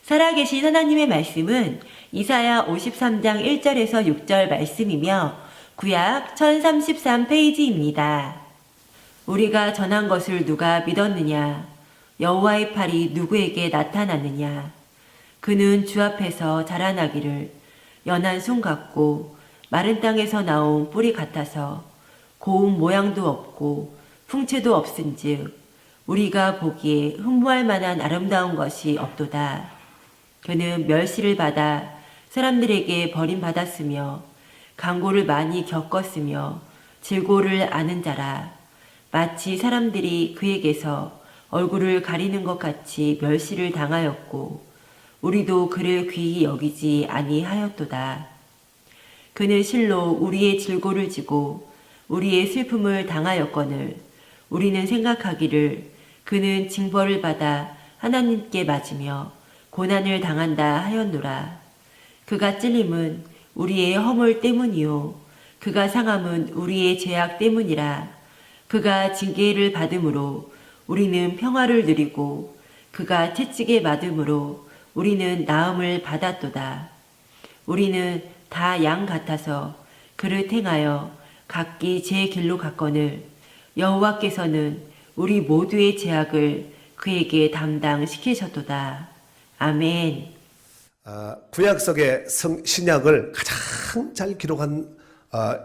살아계신 하나님의 말씀은 이사야 53장 1절에서 6절 말씀이며 구약 1033페이지입니다. 우리가 전한 것을 누가 믿었느냐? 여호와의 팔이 누구에게 나타났느냐? 그는 주 앞에서 자라나기를 연한 순 같고 마른 땅에서 나온 뿌리 같아서 고운 모양도 없고 풍채도 없은즉 우리가 보기에 흠모할 만한 아름다운 것이 없도다. 그는 멸시를 받아 사람들에게 버림받았으며 강고를 많이 겪었으며 질고를 아는 자라. 마치 사람들이 그에게서 얼굴을 가리는 것 같이 멸시를 당하였고 우리도 그를 귀히 여기지 아니하였도다. 그는 실로 우리의 질고를 지고 우리의 슬픔을 당하였거늘 우리는 생각하기를 그는 징벌을 받아 하나님께 맞으며 고난을 당한다 하였노라. 그가 찔림은 우리의 허물 때문이요 그가 상함은 우리의 죄악 때문이라. 그가 징계를 받음으로 우리는 평화를 누리고 그가 채찍에 맞음으로 우리는 나음을 받았도다. 우리는 다 양 같아서 그를 행하여 각기 제 길로 갔거늘 여호와께서는 우리 모두의 죄악을 그에게 담당시키셨도다. 아멘. 구약 속의 신약을 가장 잘 기록한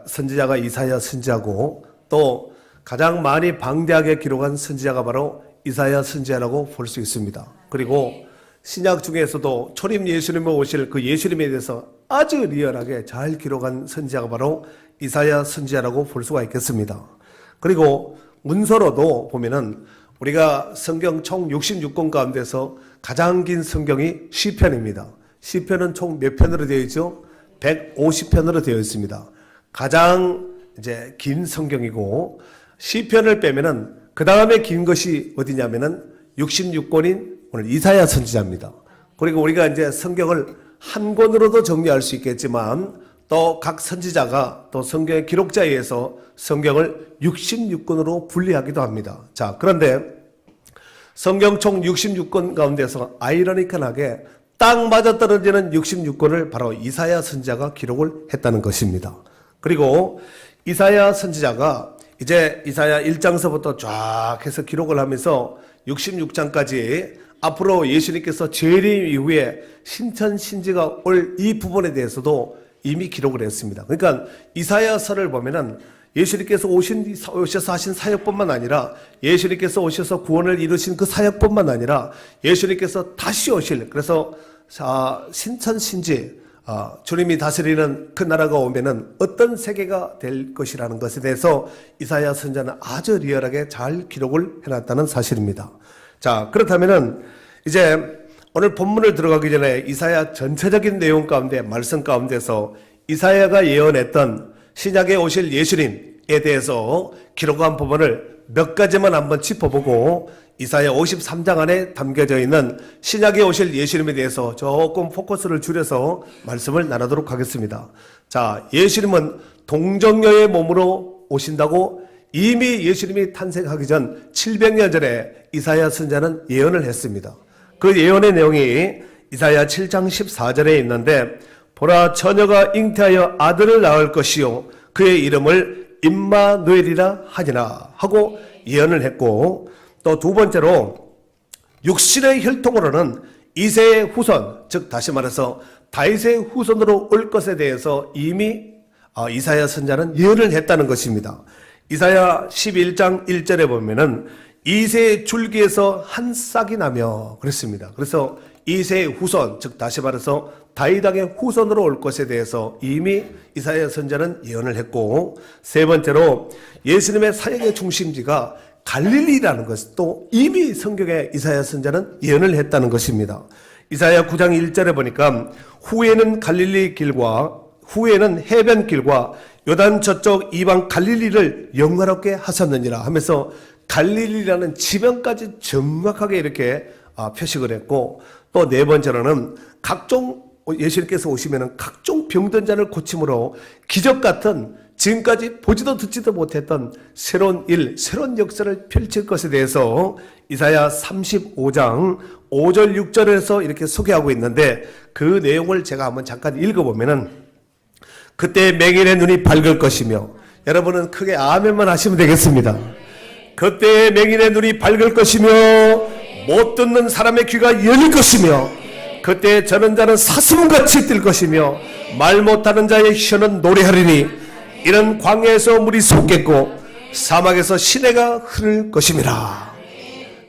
선지자가 이사야 선지자고 또 가장 많이 방대하게 기록한 선지자가 바로 이사야 선지자라고 볼 수 있습니다. 그리고 신약 중에서도 초림 예수님이 오실 그 예수님에 대해서 아주 리얼하게 잘 기록한 선지자가 바로 이사야 선지자라고 볼 수가 있겠습니다. 그리고 문서로도 보면은 우리가 성경 총 66권 가운데서 가장 긴 성경이 시편입니다. 시편은 총 몇 편으로 되어 있죠? 150편으로 되어 있습니다. 가장 이제 긴 성경이고 시편을 빼면은 그 다음에 긴 것이 어디냐면은 66권인 오늘 이사야 선지자입니다. 그리고 우리가 이제 성경을 한 권으로도 정리할 수 있겠지만 또 각 선지자가 또 성경의 기록자에 의해서 성경을 66권으로 분리하기도 합니다. 자, 그런데 성경 총 66권 가운데서 아이러니컬하게 딱 맞아떨어지는 66권을 바로 이사야 선지자가 기록을 했다는 것입니다. 그리고 이사야 선지자가 이제 이사야 1장서부터 쫙 해서 기록을 하면서 66장까지 앞으로 예수님께서 재림 이후에 신천신지가 올 이 부분에 대해서도 이미 기록을 했습니다. 그러니까 이사야서를 보면은 예수님께서 오셔서 하신 사역뿐만 아니라 예수님께서 오셔서 구원을 이루신 그 사역뿐만 아니라 예수님께서 다시 오실 그래서 신천신지 주님이 다스리는 그 나라가 오면은 어떤 세계가 될 것이라는 것에 대해서 이사야 선지자는 아주 리얼하게 잘 기록을 해놨다는 사실입니다. 자, 그렇다면은 이제 오늘 본문을 들어가기 전에 이사야 전체적인 내용 가운데 말씀 가운데서 이사야가 예언했던 신약에 오실 예수님에 대해서 기록한 부분을 몇 가지만 한번 짚어보고 이사야 53장 안에 담겨져 있는 신약에 오실 예수님에 대해서 조금 포커스를 줄여서 말씀을 나누도록 하겠습니다. 자, 예수님은 동정녀의 몸으로 오신다고 이미 예수님이 탄생하기 전 700년 전에 이사야 선지자는 예언을 했습니다. 그 예언의 내용이 이사야 7장 14절에 있는데 보라 처녀가 잉태하여 아들을 낳을 것이요 그의 이름을 임마누엘이라 하니라 하고 예언을 했고 또 두 번째로 육신의 혈통으로는 이새의 후손 즉 다시 말해서 다윗의 후손으로 올 것에 대해서 이미 이사야 선지자는 예언을 했다는 것입니다. 이사야 11장 1절에 보면은 이새의 줄기에서 한 싹이 나며 그랬습니다. 그래서 이새의 후손 즉 다시 말해서 다윗왕의 후손으로 올 것에 대해서 이미 이사야 선지자는 예언을 했고 세 번째로 예수님의 사역의 중심지가 갈릴리라는 것도 이미 성경에 이사야 선지자는 예언을 했다는 것입니다. 이사야 9장 1절에 보니까 후에는 갈릴리 길과 후에는 해변 길과 요단 저쪽 이방 갈릴리를 영화롭게 하셨느니라 하면서 갈릴리라는 지명까지 정확하게 이렇게 표식을 했고 또 네 번째로는 각종 예수님께서 오시면은 각종 병든 자를 고침으로 기적 같은 지금까지 보지도 듣지도 못했던 새로운 일, 새로운 역사를 펼칠 것에 대해서 이사야 35장 5절 6절에서 이렇게 소개하고 있는데 그 내용을 제가 한번 잠깐 읽어보면은 그때 맹인의 눈이 밝을 것이며 여러분은 크게 아멘만 하시면 되겠습니다. 그때 맹인의 눈이 밝을 것이며 못 듣는 사람의 귀가 열릴 것이며 그때 저는 자는 사슴같이 뛸 것이며 말 못하는 자의 혀는 노래하리니 이런 광야에서 물이 솟겠고 사막에서 시내가 흐를 것임이라.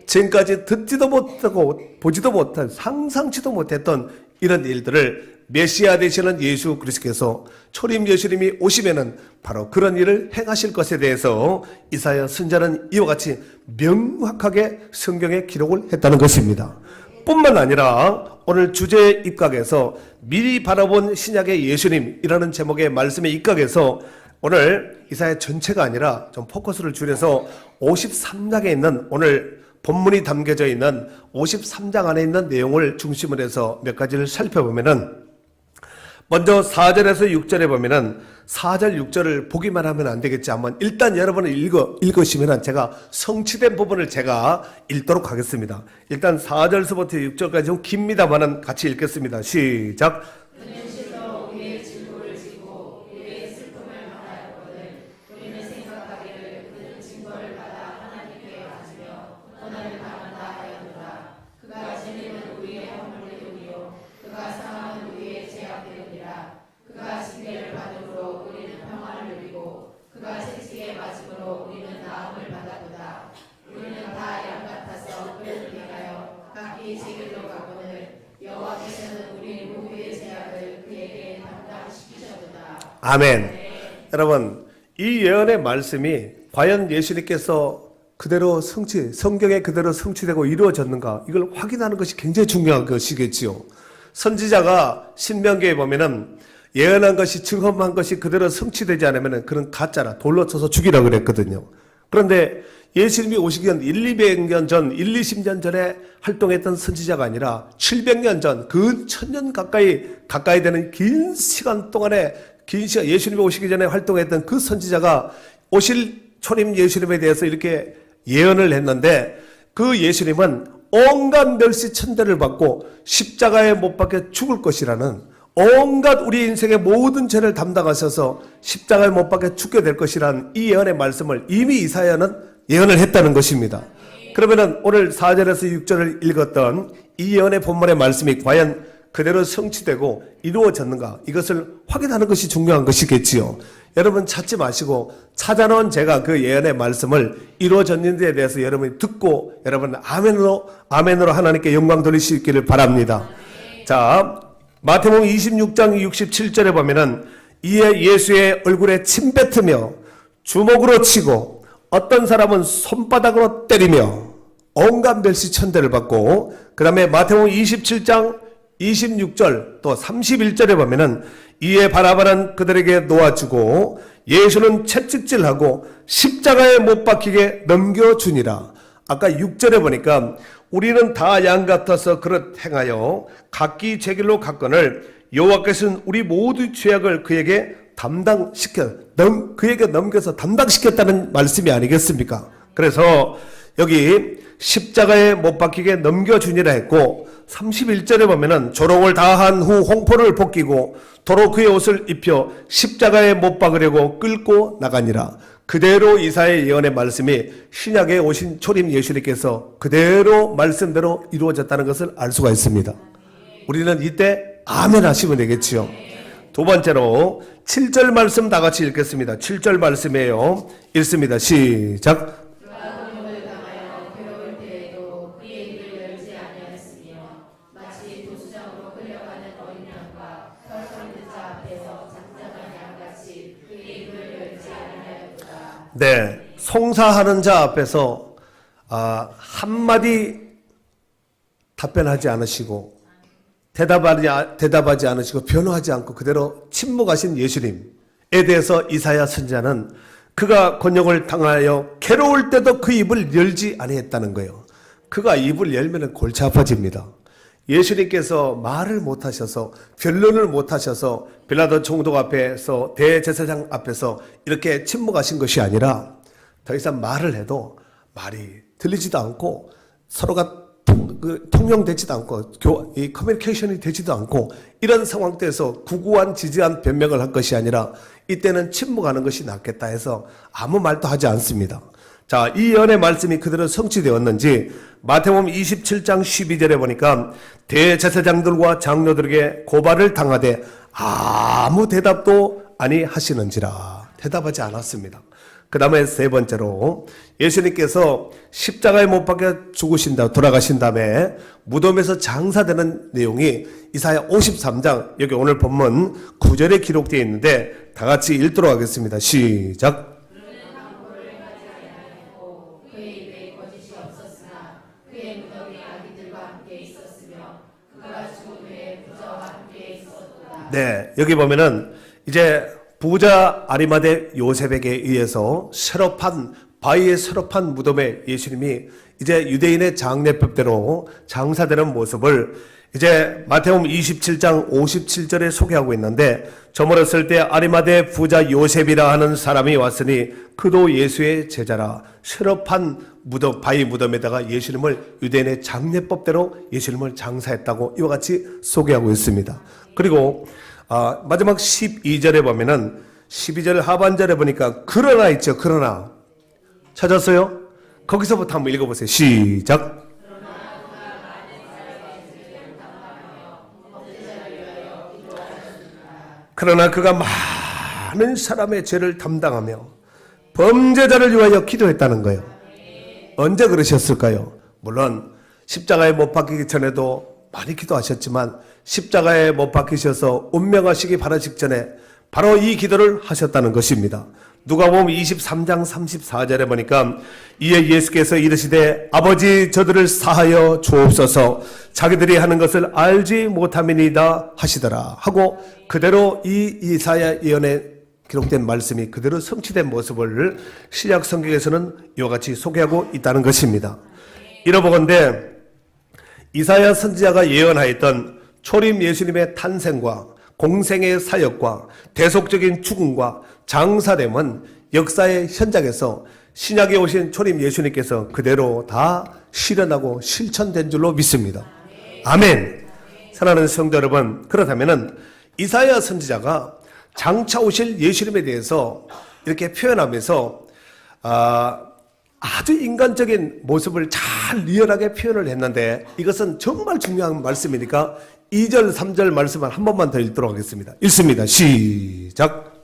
지금까지 듣지도 못하고 보지도 못한 상상치도 못했던 이런 일들을 메시아 되시는 예수 그리스도께서 초림 예수님이 오시면은 바로 그런 일을 행하실 것에 대해서 이사야 선지자는 이와 같이 명확하게 성경에 기록을 했다는 것입니다. 뿐만 아니라 오늘 주제에 입각해서 미리 바라본 신약의 예수님이라는 제목의 말씀에 입각해서 오늘 이사야 전체가 아니라 좀 포커스를 줄여서 53장에 있는 오늘 본문이 담겨져 있는 53장 안에 있는 내용을 중심으로 해서 몇 가지를 살펴보면은 먼저 4절에서 6절에 보면은 4절 6절을 보기만 하면 안 되겠지. 한번 일단 여러분은 읽으시면은 제가 성취된 부분을 제가 읽도록 하겠습니다. 일단 4절서부터 6절까지 좀 깁니다만은 같이 읽겠습니다. 시작. 아멘. 여러분, 이 예언의 말씀이 과연 예수님께서 그대로 성경에 그대로 성취되고 이루어졌는가? 이걸 확인하는 것이 굉장히 중요한 것이겠지요. 선지자가 신명기에 보면은 예언한 것이 증언한 것이 그대로 성취되지 않으면 그런 가짜라 돌로 쳐서 죽이라 그랬거든요. 그런데 예수님이 오시기 전 200년 전, 20년 전에 활동했던 선지자가 아니라 700년 전, 그 1000년 가까이 되는 긴 시간 동안에 예수님이 오시기 전에 활동했던 그 선지자가 오실 초림 예수님에 대해서 이렇게 예언을 했는데 그 예수님은 온갖 멸시 천대를 받고 십자가에 못 박혀 죽을 것이라는 온갖 우리 인생의 모든 죄를 담당하셔서 십자가에 못 박혀 죽게 될 것이라는 이 예언의 말씀을 이미 이사야는 예언을 했다는 것입니다. 그러면은 오늘 4절에서 6절을 읽었던 이 예언의 본문의 말씀이 과연 그대로 성취되고 이루어졌는가? 이것을 확인하는 것이 중요한 것이겠지요. 여러분 찾지 마시고 찾아놓은 제가 그 예언의 말씀을 이루어졌는지에 대해서 여러분이 듣고 여러분 아멘으로 하나님께 영광 돌리시기를 바랍니다. 자, 마태복음 26장 67절에 보면은 이에 예수의 얼굴에 침 뱉으며 주먹으로 치고 어떤 사람은 손바닥으로 때리며 온갖 멸시천대를 받고 그 다음에 마태복음 27장 26절 또 31절에 보면은 이에 바라바는 그들에게 놓아주고 예수는 채찍질하고 십자가에 못 박히게 넘겨주니라. 아까 6절에 보니까 우리는 다 양 같아서 그릇 행하여 각기 제 길로 갔거늘 여호와께서는 우리 모두 죄악을 그에게 그에게 넘겨서 담당시켰다는 말씀이 아니겠습니까? 그래서 여기 십자가에 못 박히게 넘겨주니라 했고 31절에 보면은 조롱을 다한 후 홍포를 벗기고 도로 그의 옷을 입혀 십자가에 못 박으려고 끌고 나가니라. 그대로 이사야의 예언의 말씀이 신약에 오신 초림 예수님께서 그대로 말씀대로 이루어졌다는 것을 알 수가 있습니다. 우리는 이때 아멘 하시면 되겠지요. 두 번째로 7절 말씀 다 같이 읽겠습니다. 7절 말씀이에요. 읽습니다. 시작. 네, 송사하는 자 앞에서 한마디 답변하지 않으시고 대답하지 않으시고 변호하지 않고 그대로 침묵하신 예수님에 대해서 이사야 선지자는 그가 곤욕을 당하여 괴로울 때도 그 입을 열지 아니했다는 거예요. 그가 입을 열면 골치 아파집니다. 예수님께서 말을 못하셔서 변론을 못하셔서 빌라도 총독 앞에서 대제사장 앞에서 이렇게 침묵하신 것이 아니라 더 이상 말을 해도 말이 들리지도 않고 서로가 통용되지도 않고 이 커뮤니케이션이 되지도 않고 이런 상황대에서 구구한 지지한 변명을 할 것이 아니라 이때는 침묵하는 것이 낫겠다 해서 아무 말도 하지 않습니다. 자, 이 예언의 말씀이 그대로 성취되었는지 마태복음 27장 12절에 보니까 대제사장들과 장로들에게 고발을 당하되 아무 대답도 아니 하시는지라. 대답하지 않았습니다. 그 다음에 세 번째로 예수님께서 십자가에 못 박혀 죽으신다, 돌아가신 다음에 무덤에서 장사되는 내용이 이사야 53장, 여기 오늘 본문 9절에 기록되어 있는데 다 같이 읽도록 하겠습니다. 시작. 네, 여기 보면은 이제 부자 아리마대 요셉에게 의해서 바위의 새로 판 무덤에 예수님이 이제 유대인의 장례법대로 장사되는 모습을 이제 마태복음 27장 57절에 소개하고 있는데, 저물었을 때 아리마대 부자 요셉이라 하는 사람이 왔으니 그도 예수의 제자라. 새로 판 무덤, 바위 무덤에다가 예수님을 유대인의 장례법대로 예수님을 장사했다고 이와 같이 소개하고 있습니다. 그리고 마지막 12절에 보면은 12절 하반절에 보니까 그러나 있죠. 그러나 찾았어요? 거기서부터 한번 읽어보세요. 시작. 그러나 그가 많은 사람의 죄를 담당하며 범죄자를 위하여 기도했다는 거예요. 언제 그러셨을까요? 물론 십자가에 못 박히기 전에도 많이 기도하셨지만 십자가에 못 박히셔서 운명하시기 바라기 전에 바로 이 기도를 하셨다는 것입니다. 누가복음 23장 34절에 보니까 이에 예수께서 이르시되 아버지 저들을 사하여 주옵소서 자기들이 하는 것을 알지 못함이니이다 하시더라 하고 그대로 이 이사야 예언에 기록된 말씀이 그대로 성취된 모습을 신약 성경에서는 이와 같이 소개하고 있다는 것입니다. 이러보건대 이사야 선지자가 예언하였던 초림 예수님의 탄생과 공생의 사역과 대속적인 죽음과 장사됨은 역사의 현장에서 신약에 오신 초림 예수님께서 그대로 다 실현하고 실천된 줄로 믿습니다. 아멘. 사랑하는 성도 여러분, 그렇다면 이사야 선지자가 장차 오실 예수님에 대해서 이렇게 표현하면서 아주 인간적인 모습을 잘 리얼하게 표현을 했는데 이것은 정말 중요한 말씀이니까 2절 3절 말씀을 한 번만 더 읽도록 하겠습니다. 읽습니다. 시작.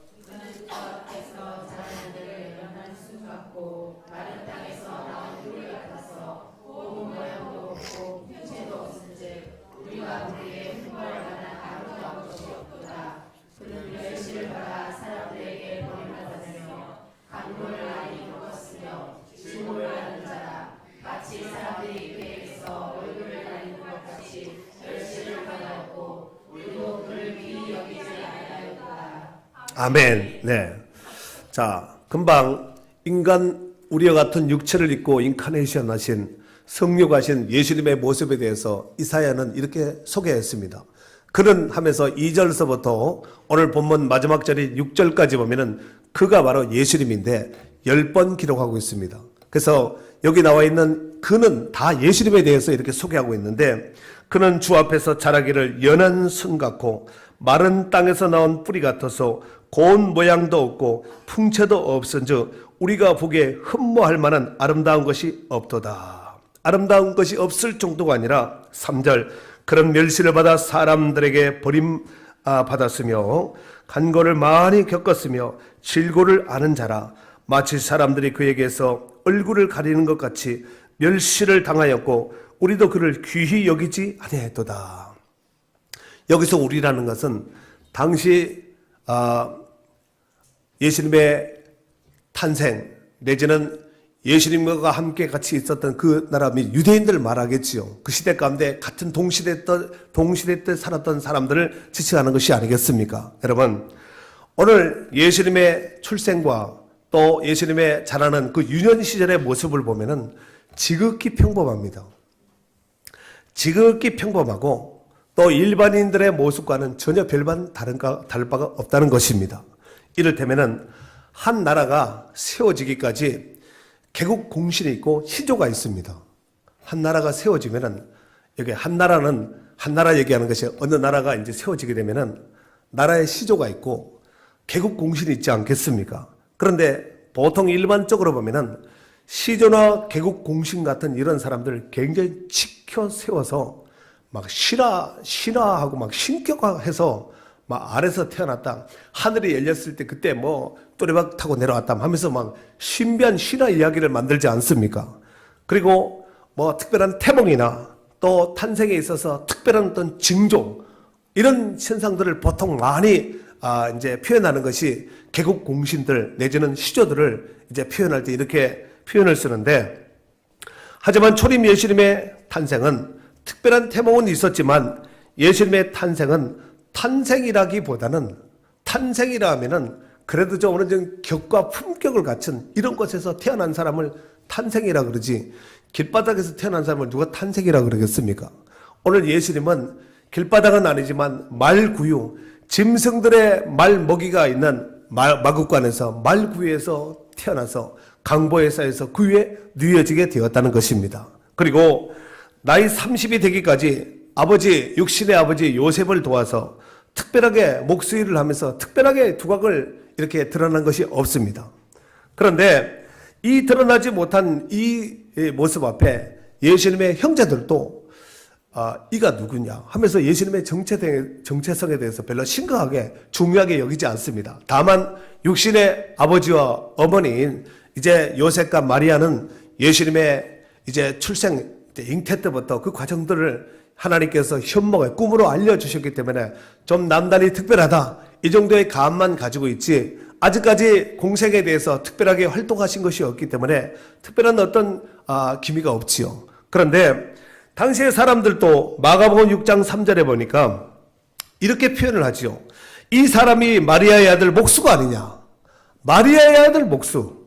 아멘. 네. 자, 금방 인간 우리와 같은 육체를 입고 인카네이션 하신 성육하신 예수님의 모습에 대해서 이사야는 이렇게 소개했습니다. 그는 하면서 2절서부터 오늘 본문 마지막 절인 6절까지 보면은 그가 바로 예수님인데 10번 기록하고 있습니다. 그래서 여기 나와 있는 그는 다 예수님에 대해서 이렇게 소개하고 있는데 그는 주 앞에서 자라기를 연한 순 같고 마른 땅에서 나온 뿌리 같아서 고운 모양도 없고 풍채도 없은즉 우리가 보기에 흠모할 만한 아름다운 것이 없도다. 아름다운 것이 없을 정도가 아니라 3절 그런 멸시를 받아 사람들에게 버림받았으며 간고를 많이 겪었으며 질고를 아는 자라. 마치 사람들이 그에게서 얼굴을 가리는 것 같이 멸시를 당하였고 우리도 그를 귀히 여기지 아니했도다. 여기서 우리라는 것은 당시 예수님의 탄생 내지는 예수님과 함께 같이 있었던 그 나라 및 유대인들을 말하겠지요. 그 시대 가운데 같은 동시대 때 살았던 사람들을 지칭하는 것이 아니겠습니까? 여러분, 오늘 예수님의 출생과 또 예수님의 자라는 그 유년 시절의 모습을 보면은 지극히 평범합니다. 지극히 평범하고 또 일반인들의 모습과는 전혀 별반 다를 바가 없다는 것입니다. 이를테면은 한 나라가 세워지기까지 개국 공신이 있고 시조가 있습니다. 한 나라가 세워지면은 여기 한 나라 얘기하는 것이 어느 나라가 이제 세워지게 되면은 나라의 시조가 있고 개국 공신이 있지 않겠습니까? 그런데 보통 일반적으로 보면은 시조나 개국 공신 같은 이런 사람들 굉장히 지켜 세워서 막 신화하고 막 신격화해서 막 아래서 태어났다. 하늘이 열렸을 때 그때 뭐 또래박 타고 내려왔다 하면서 막 신비한 신화 이야기를 만들지 않습니까? 그리고 뭐 특별한 태몽이나 또 탄생에 있어서 특별한 어떤 징조 이런 현상들을 보통 많이 이제 표현하는 것이 개국 공신들 내지는 시조들을 이제 표현할 때 이렇게 표현을 쓰는데, 하지만 초림 예수님의 탄생은 특별한 태몽은 있었지만 예수님의 탄생은 탄생이라기보다는 탄생이라 하면은 그래도 좀 어느 정도 격과 품격을 갖춘 이런 곳에서 태어난 사람을 탄생이라 그러지, 길바닥에서 태어난 사람을 누가 탄생이라 그러겠습니까? 오늘 예수님은 길바닥은 아니지만 말구유, 짐승들의 말 먹이가 있는 마국간에서 말구유에서 태어나서 강보의 사에서 구유에 누여지게 되었다는 것입니다. 그리고 나이 30이 되기까지 육신의 아버지 요셉을 도와서 특별하게 목수일을 하면서 특별하게 두각을 이렇게 드러난 것이 없습니다. 그런데 이 드러나지 못한 이 모습 앞에 예수님의 형제들도 이가 누구냐 하면서 예수님의 정체성에 대해서 별로 심각하게 중요하게 여기지 않습니다. 다만 육신의 아버지와 어머니인 이제 요셉과 마리아는 예수님의 이제 출생 잉태 때부터 그 과정들을 하나님께서 현몽의 꿈으로 알려주셨기 때문에 좀 남달리 특별하다 이 정도의 감만 가지고 있지, 아직까지 공생에 대해서 특별하게 활동하신 것이 없기 때문에 특별한 어떤 기미가 없지요. 그런데 당시의 사람들도 마가복음 6장 3절에 보니까 이렇게 표현을 하지요. 이 사람이 마리아의 아들 목수가 아니냐. 마리아의 아들 목수.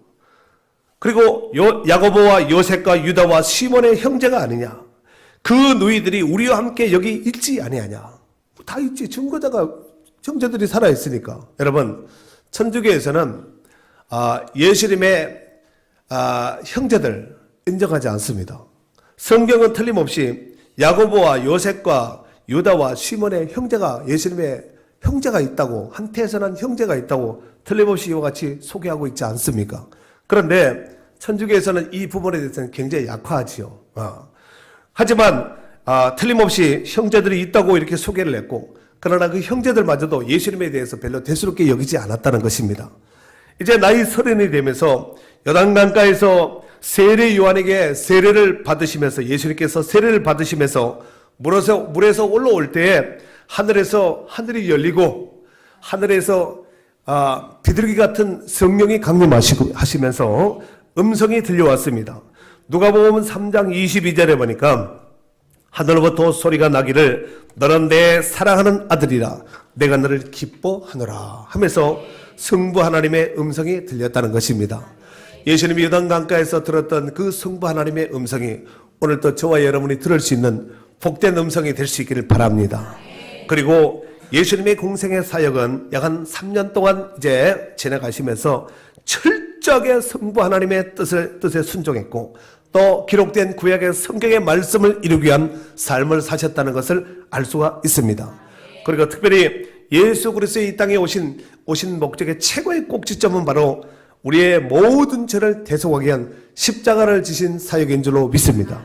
그리고 야고보와 요셉과 유다와 시몬의 형제가 아니냐. 그 누이들이 우리와 함께 여기 있지 아니하냐. 다 있지. 증거자가 형제들이 살아있으니까. 여러분, 천주교에서는 예수님의 형제들 인정하지 않습니다. 성경은 틀림없이 야고보와 요셉과 유다와 시몬의 형제가, 예수님의 형제가 있다고, 한태에서는 형제가 있다고 틀림없이 이와 같이 소개하고 있지 않습니까? 그런데 천주교에서는 이 부분에 대해서는 굉장히 약화하지요. 하지만 틀림없이 형제들이 있다고 이렇게 소개를 했고, 그러나 그 형제들마저도 예수님에 대해서 별로 대수롭게 여기지 않았다는 것입니다. 이제 나이 30이 되면서 요단강가에서 세례 요한에게 세례를 받으시면서, 예수님께서 세례를 받으시면서 물에서 올라올 때에 하늘이 열리고 하늘에서 비둘기 같은 성령이 강림하시면서 음성이 들려왔습니다. 누가복음 3장 22절에 보니까 하늘로부터 소리가 나기를 너는 내 사랑하는 아들이라 내가 너를 기뻐하노라 하면서 성부 하나님의 음성이 들렸다는 것입니다. 예수님이 요단강가에서 들었던 그 성부 하나님의 음성이 오늘도 저와 여러분이 들을 수 있는 복된 음성이 될 수 있기를 바랍니다. 그리고 예수님의 공생의 사역은 약 한 3년 동안 이제 지나가시면서 철저하게 성부 하나님의 뜻에 순종했고, 또 기록된 구약의 성경의 말씀을 이루기 위한 삶을 사셨다는 것을 알 수가 있습니다. 그리고 특별히 예수 그리스도의 이 땅에 오신 목적의 최고의 꼭지점은 바로 우리의 모든 죄를 대속하기 위한 십자가를 지신 사역인 줄로 믿습니다.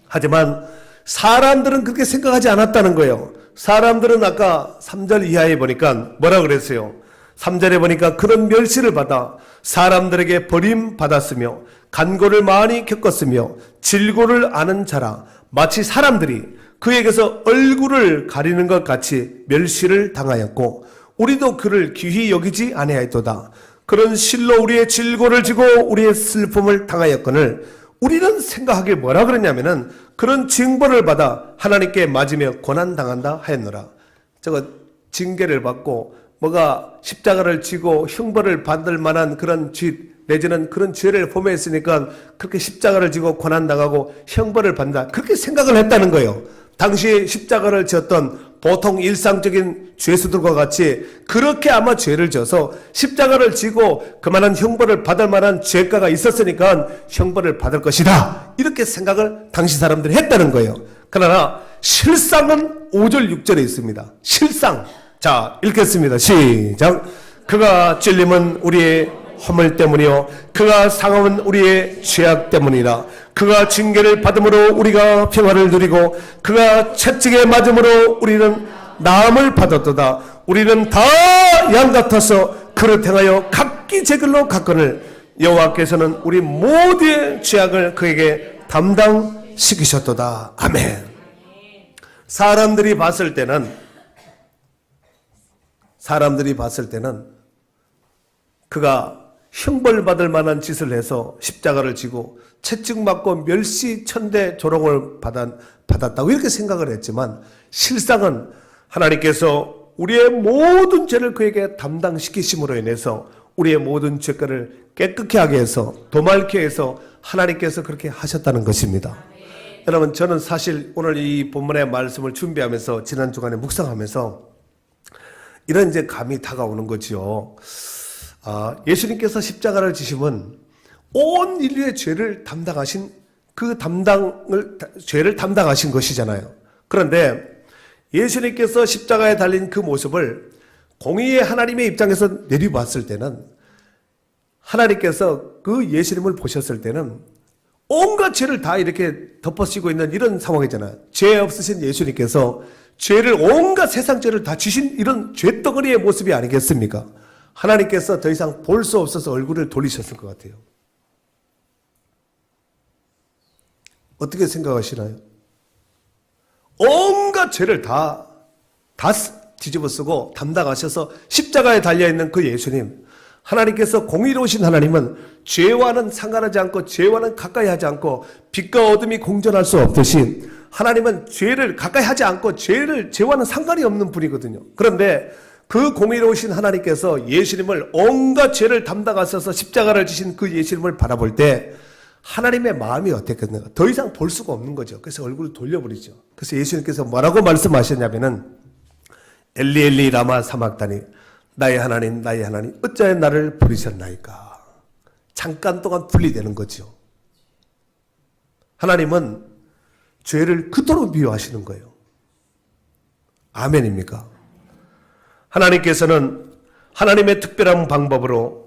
하지만 사람들은 그렇게 생각하지 않았다는 거예요. 사람들은 아까 3절 이하에 보니까 뭐라 그랬어요? 3절에 보니까 그런 멸시를 받아 사람들에게 버림받았으며 간고를 많이 겪었으며 질고를 아는 자라 마치 사람들이 그에게서 얼굴을 가리는 것 같이 멸시를 당하였고 우리도 그를 귀히 여기지 아니하였도다. 그런 실로 우리의 질고를 지고 우리의 슬픔을 당하였거늘 우리는 생각하기에 뭐라 그러냐면은 그런 징벌을 받아 하나님께 맞으며 고난당한다 하였노라. 저거 징계를 받고 뭐가 십자가를 지고 형벌을 받을 만한 그런 내지는 그런 죄를 범했으니까 그렇게 십자가를 지고 고난당하고 형벌을 받는다. 그렇게 생각을 했다는 거예요. 당시 십자가를 지었던 보통 일상적인 죄수들과 같이 그렇게 아마 죄를 져서 십자가를 지고 그만한 형벌을 받을 만한 죄가가 있었으니까 형벌을 받을 것이다. 이렇게 생각을 당시 사람들이 했다는 거예요. 그러나 실상은 5절 6절에 있습니다. 실상. 자, 읽겠습니다. 시작. 그가 찔림은 우리의 허물 때문이요 그가 상함은 우리의 죄악 때문이라. 그가 징계를 받음으로 우리가 평화를 누리고 그가 채찍에 맞음으로 우리는 나음을 받았도다. 우리는 다 양 같아서 그를 행하여 각기 제 길로 갔거늘 여호와께서는 우리 모두의 죄악을 그에게 담당시키셨도다. 아멘. 사람들이 봤을 때는 그가 형벌받을 만한 짓을 해서 십자가를 지고 채찍 맞고 멸시천대 조롱을 받았다고 이렇게 생각을 했지만 실상은 하나님께서 우리의 모든 죄를 그에게 담당시키심으로 인해서 우리의 모든 죄가를 깨끗게 하게 해서 도말케 해서 하나님께서 그렇게 하셨다는 것입니다. 여러분, 저는 사실 오늘 이 본문의 말씀을 준비하면서 지난 주간에 묵상하면서 이런 이제 감이 다가오는 거지요. 예수님께서 십자가를 지심은 온 인류의 죄를 담당하신 죄를 담당하신 것이잖아요. 그런데 예수님께서 십자가에 달린 그 모습을 공의의 하나님의 입장에서 내려봤을 때는 하나님께서 그 예수님을 보셨을 때는 온갖 죄를 다 이렇게 덮어씌고 있는 이런 상황이잖아요. 죄 없으신 예수님께서 죄를 온갖 세상 죄를 다 지신 이런 죄덩어리의 모습이 아니겠습니까? 하나님께서 더 이상 볼 수 없어서 얼굴을 돌리셨을 것 같아요. 어떻게 생각하시나요? 온갖 죄를 다 뒤집어 쓰고 담당하셔서 십자가에 달려있는 그 예수님, 하나님께서 공의로우신 하나님은 죄와는 상관하지 않고 죄와는 가까이 하지 않고 빛과 어둠이 공존할 수 없듯이 하나님은 죄를 가까이 하지 않고 죄와는 상관이 없는 분이거든요. 그런데 그 공의로우신 하나님께서 예수님을 온갖 죄를 담당하셔서 십자가를 지신 그 예수님을 바라볼 때 하나님의 마음이 어땠겠는가? 더 이상 볼 수가 없는 거죠. 그래서 얼굴을 돌려버리죠. 그래서 예수님께서 뭐라고 말씀하셨냐면은 엘리 엘리 라마 사막다니 나의 하나님 나의 하나님 어찌하여 나를 버리셨나이까. 잠깐 동안 분리되는 거죠. 하나님은 죄를 그토록 미워하시는 거예요. 아멘입니까? 하나님께서는 하나님의 특별한 방법으로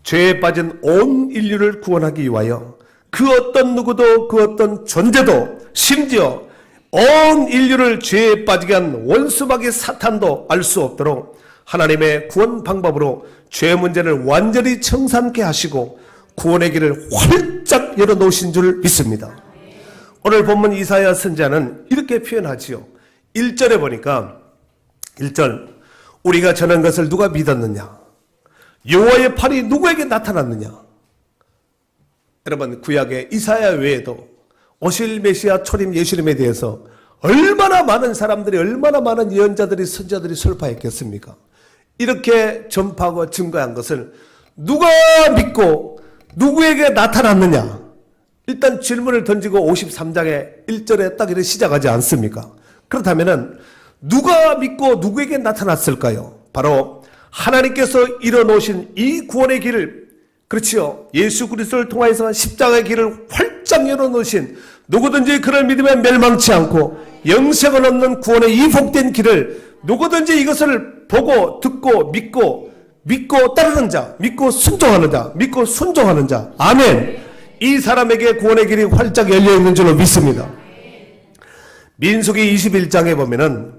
죄에 빠진 온 인류를 구원하기 위하여 그 어떤 누구도 그 어떤 존재도 심지어 온 인류를 죄에 빠지게 한 원수마귀 사탄도 알 수 없도록 하나님의 구원 방법으로 죄 문제를 완전히 청산케 하시고 구원의 길을 활짝 열어놓으신 줄 믿습니다. 오늘 본문 이사야 선지자는 이렇게 표현하지요. 1절에 보니까 1절 우리가 전한 것을 누가 믿었느냐? 여호와의 팔이 누구에게 나타났느냐? 여러분, 구약의 이사야 외에도 오실 메시아 초림 예수님에 대해서 얼마나 많은 사람들이 얼마나 많은 예언자들이 선지자들이 설파했겠습니까? 이렇게 전파하고 증거한 것을 누가 믿고 누구에게 나타났느냐? 일단 질문을 던지고 53장의 1절에 딱 이렇게 시작하지 않습니까? 그렇다면은 누가 믿고 누구에게 나타났을까요? 바로 하나님께서 이뤄놓으신 이 구원의 길을, 그렇지요, 예수 그리스도를 통하여서 십자가의 길을 활짝 열어놓으신 누구든지 그를 믿으면 멸망치 않고 영생을 얻는 구원의 이 복된 길을 누구든지 이것을 보고 듣고 믿고 따르는 자, 믿고 순종하는 자, 믿고 순종하는 자, 아멘. 이 사람에게 구원의 길이 활짝 열려있는 줄로 믿습니다. 민수기 21장에 보면은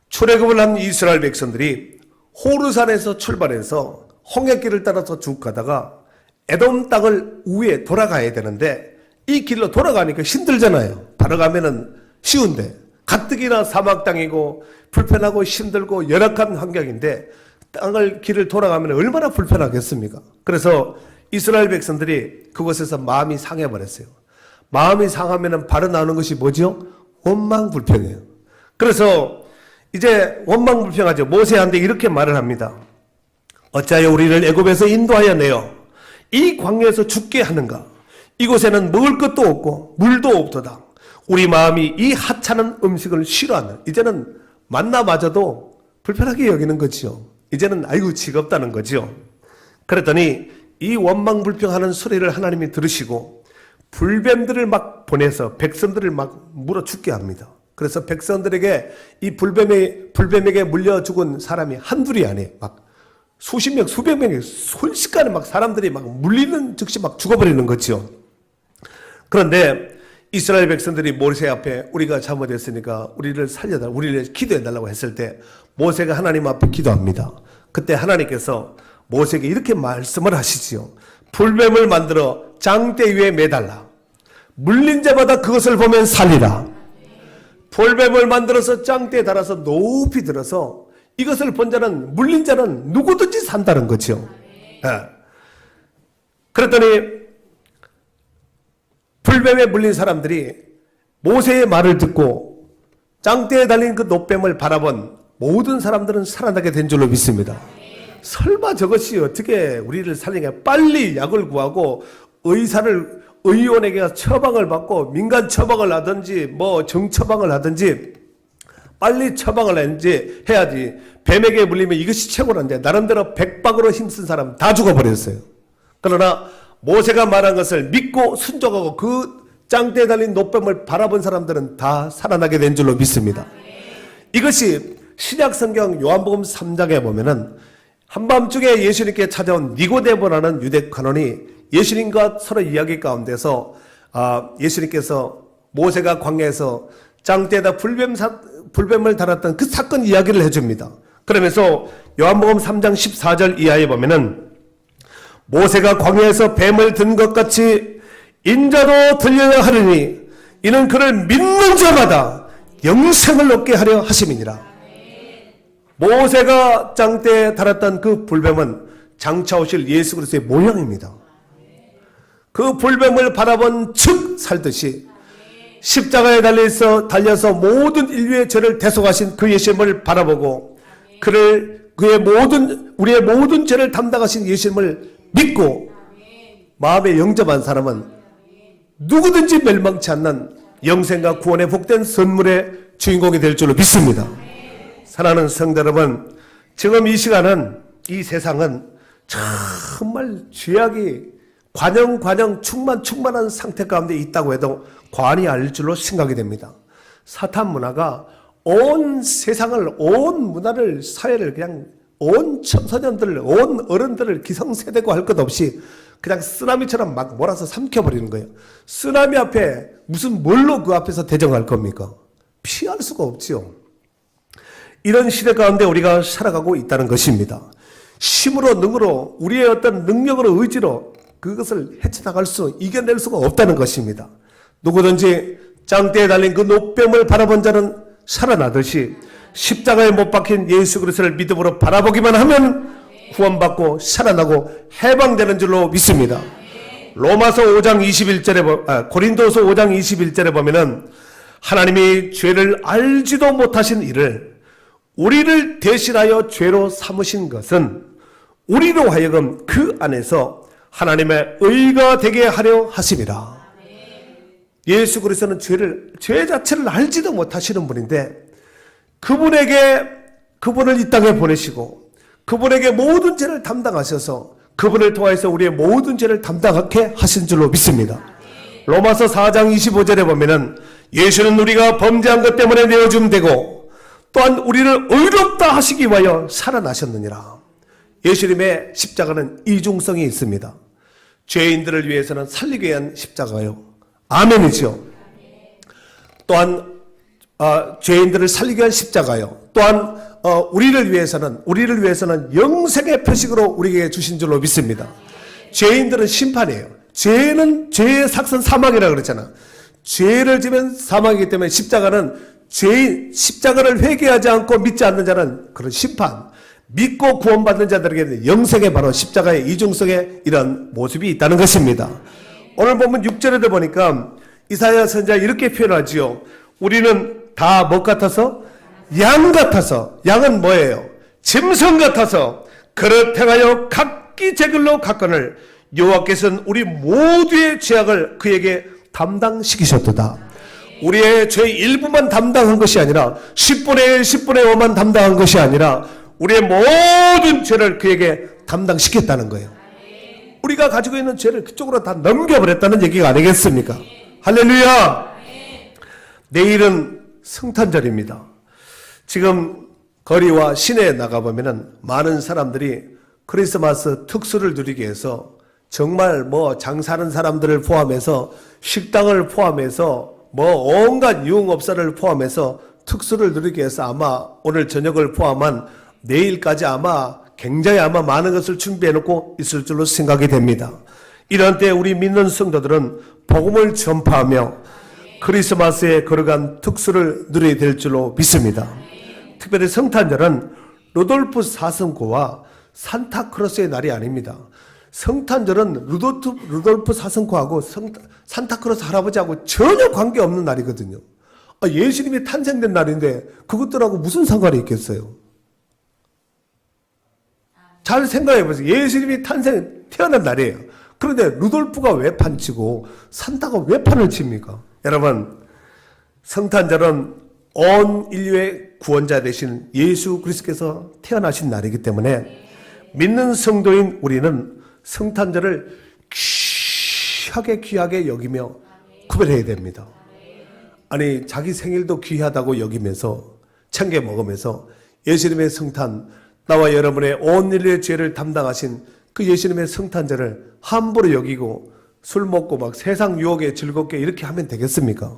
출애굽을 한 이스라엘 백성들이 호르산에서 출발해서 홍해길을 따라서 쭉 가다가 에돔 땅을 우회 돌아가야 되는데 이 길로 돌아가니까 힘들잖아요. 바로 가면은 쉬운데 가뜩이나 사막 땅이고 불편하고 힘들고 열악한 환경인데 길을 돌아가면 얼마나 불편하겠습니까? 그래서 이스라엘 백성들이 그곳에서 마음이 상해버렸어요. 마음이 상하면 바로 나오는 것이 뭐죠? 원망불평이에요. 그래서 이제 원망불평하죠. 모세한테 이렇게 말을 합니다. 어찌하여 우리를 애굽에서 인도하여 내어 이 광야에서 죽게 하는가? 이곳에는 먹을 것도 없고 물도 없도다. 우리 마음이 이 하찮은 음식을 싫어하는, 이제는 만나마저도 불편하게 여기는 거지요. 이제는 아이고 지겹다는 거지요. 그랬더니 이 원망불평하는 소리를 하나님이 들으시고 불뱀들을 막 보내서 백성들을 막 물어 죽게 합니다. 그래서 백성들에게 이 불뱀에게 물려 죽은 사람이 한둘이 아니에요. 막 수십 명, 수백 명이 순식간에 막 사람들이 막 물리는 즉시 막 죽어버리는 거죠. 그런데 이스라엘 백성들이 모세 앞에 우리가 잘못했으니까 우리를 살려달라, 우리를 기도해달라고 했을 때 모세가 하나님 앞에 기도합니다. 그때 하나님께서 모세에게 이렇게 말씀을 하시지요. 불뱀을 만들어 장대 위에 매달라. 물린 자마다 그것을 보면 살리라. 불뱀을 만들어서 장대에 달아서 높이 들어서 이것을 본 자는, 물린 자는 누구든지 산다는 거죠. 네. 그랬더니 불뱀에 물린 사람들이 모세의 말을 듣고 장대에 달린 그 노뱀을 바라본 모든 사람들은 살아나게 된 줄로 믿습니다. 설마 저것이 어떻게 우리를 살리냐. 빨리 약을 구하고 의원에게 처방을 받고 민간 처방을 하든지 뭐 정처방을 하든지 빨리 처방을 해야지. 뱀에게 물리면 이것이 최고란데 나름대로 백박으로 힘쓴 사람 다 죽어버렸어요. 그러나 모세가 말한 것을 믿고 순종하고 그 장대에 달린 노뱀을 바라본 사람들은 다 살아나게 된 줄로 믿습니다. 이것이 신약 성경 요한복음 3장에 보면은 한밤중에 예수님께 찾아온 니고데모라는 유대 관원이 예수님과 서로 이야기 가운데서 예수님께서 모세가 광야에서 장대에다 불뱀을 달았던 그 사건 이야기를 해줍니다. 그러면서 요한복음 3장 14절 이하에 보면은 모세가 광야에서 뱀을 든 것 같이 인자도 들려야 하느니 이는 그를 믿는 자마다 영생을 얻게 하려 하심이니라. 모세가 장대에 달았던 그 불뱀은 장차 오실 예수 그리스도의 모형입니다. 그 불뱀을 바라본 즉 살듯이 십자가에 달려서 모든 인류의 죄를 대속하신 그 예수님을 바라보고 우리의 모든 죄를 담당하신 예수님을 믿고 마음에 영접한 사람은 누구든지 멸망치 않는 영생과 구원의 복된 선물의 주인공이 될 줄로 믿습니다. 사랑하는 성도 여러분, 지금 이 시간은, 이 세상은 정말 죄악이 관영 충만한 상태 가운데 있다고 해도 과언이 아닐 줄로 생각이 됩니다. 사탄 문화가 온 세상을, 온 문화를, 사회를 그냥 온 청소년들, 온 어른들을 기성세대고 할 것 없이 그냥 쓰나미처럼 막 몰아서 삼켜버리는 거예요. 쓰나미 앞에 무슨 뭘로 그 앞에서 대정할 겁니까? 피할 수가 없지요. 이런 시대 가운데 우리가 살아가고 있다는 것입니다. 힘으로 능으로 우리의 어떤 능력으로 의지로 그것을 헤쳐나갈 이겨낼 수가 없다는 것입니다. 누구든지 장대에 달린 그 노뱀을 바라본 자는 살아나듯이 십자가에 못 박힌 예수 그리스도를 믿음으로 바라보기만 하면 구원받고 살아나고 해방되는 줄로 믿습니다. 로마서 5장 21절에 고린도서 5장 21절에 보면은 하나님이 죄를 알지도 못하신 이를 우리를 대신하여 죄로 삼으신 것은 우리로 하여금 그 안에서 하나님의 의가 되게 하려 하심이라. 예수 그리스도는 죄 자체를 알지도 못하시는 분인데 그분을 이 땅에 보내시고 그분에게 모든 죄를 담당하셔서 그분을 통해서 우리의 모든 죄를 담당하게 하신 줄로 믿습니다. 로마서 4장 25절에 보면은 예수는 우리가 범죄한 것 때문에 내어줌 되고 또한 우리를 의롭다 하시기 위하여 살아나셨느니라. 예수님의 십자가는 이중성이 있습니다. 죄인들을 위해서는 살리기 위한 십자가요. 아멘이죠. 또한 죄인들을 살리기 위한 십자가요. 또한 우리를 위해서는 영생의 표식으로 우리에게 주신 줄로 믿습니다. 죄인들은 심판이에요. 죄의 삭선 사망이라고 그랬잖아. 죄를 지면 사망이기 때문에 십자가를 회개하지 않고 믿지 않는 자는 그런 심판, 믿고 구원받는 자들에게는 영생의 바로 십자가의 이중성의 이런 모습이 있다는 것입니다. 오늘 보면 6절에도 보니까 이사야 선지자가 이렇게 표현하지요. 우리는 다 뭐 같아서? 양 같아서. 양은 뭐예요? 짐승 같아서 그릇 행하여 각기 제 길로 갔거늘 여호와께서는 우리 모두의 죄악을 그에게 담당시키셨도다. 우리의 죄 일부만 담당한 것이 아니라 10분의 1, 10분의 5만 담당한 것이 아니라 우리의 모든 죄를 그에게 담당시켰다는 거예요. 우리가 가지고 있는 죄를 그쪽으로 다 넘겨버렸다는 얘기가 아니겠습니까? 할렐루야! 내일은 성탄절입니다. 지금 거리와 시내에 나가보면 많은 사람들이 크리스마스 특수를 누리기 위해서 정말 뭐 장사하는 사람들을 포함해서 식당을 포함해서 뭐 온갖 유흥업소를 포함해서 특수를 누리기 위해서 아마 오늘 저녁을 포함한 내일까지 아마 굉장히 많은 것을 준비해 놓고 있을 줄로 생각이 됩니다. 이런 때 우리 믿는 성도들은 복음을 전파하며 크리스마스에 걸어간 특수를 누려야 될 줄로 믿습니다. 특별히 성탄절은 루돌프 사성코와 산타크로스의 날이 아닙니다. 성탄절은 루돌프 사성코하고 산타크로스 할아버지하고 전혀 관계없는 날이거든요. 예수님이 탄생된 날인데 그것들하고 무슨 상관이 있겠어요? 잘 생각해 보세요. 예수님이 태어난 날이에요. 그런데 루돌프가 왜 판치고 산타가 왜 판을 칩니까? 여러분, 성탄절은 온 인류의 구원자 되신 예수 그리스도께서 태어나신 날이기 때문에 믿는 성도인 우리는 성탄절을 귀하게 여기며 구별해야 됩니다. 아니, 자기 생일도 귀하다고 여기면서 챙겨 먹으면서 예수님의 성탄, 나와 여러분의 온 인류의 죄를 담당하신 그 예수님의 성탄절을 함부로 여기고 술 먹고 막 세상 유혹에 즐겁게 이렇게 하면 되겠습니까?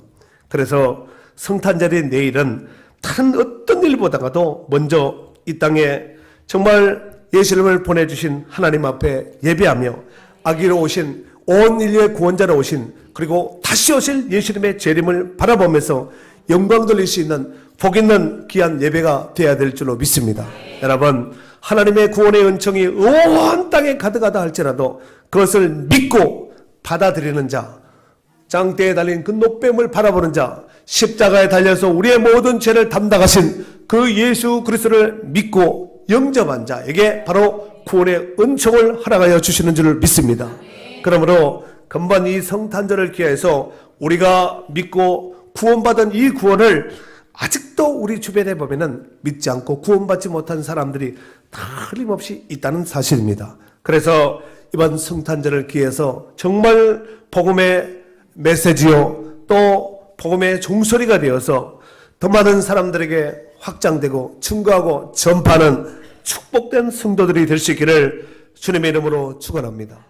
그래서 성탄절인 내일은 다른 어떤 일보다도 먼저 이 땅에 정말 예수님을 보내주신 하나님 앞에 예배하며 아기로 오신 온 인류의 구원자로 오신 그리고 다시 오실 예수님의 재림을 바라보면서 영광 돌릴 수 있는 복 있는 귀한 예배가 되어야 될 줄로 믿습니다. 여러분, 하나님의 구원의 은총이 온 땅에 가득하다 할지라도 그것을 믿고 받아들이는 자, 장대에 달린 그 노뱀을 바라보는 자, 십자가에 달려서 우리의 모든 죄를 담당하신 그 예수 그리스도를 믿고 영접한 자에게 바로 구원의 은총을 허락하여 주시는 줄 믿습니다. 그러므로 금번 이 성탄절을 기해서 우리가 믿고 구원받은 이 구원을 아직도 우리 주변에 보면은 믿지 않고 구원받지 못한 사람들이 틀림없이 있다는 사실입니다. 그래서 이번 성탄절을 기해서 정말 복음의 메시지요 또 복음의 종소리가 되어서 더 많은 사람들에게 확장되고 증거하고 전파하는 축복된 성도들이 될 수 있기를 주님의 이름으로 축원합니다.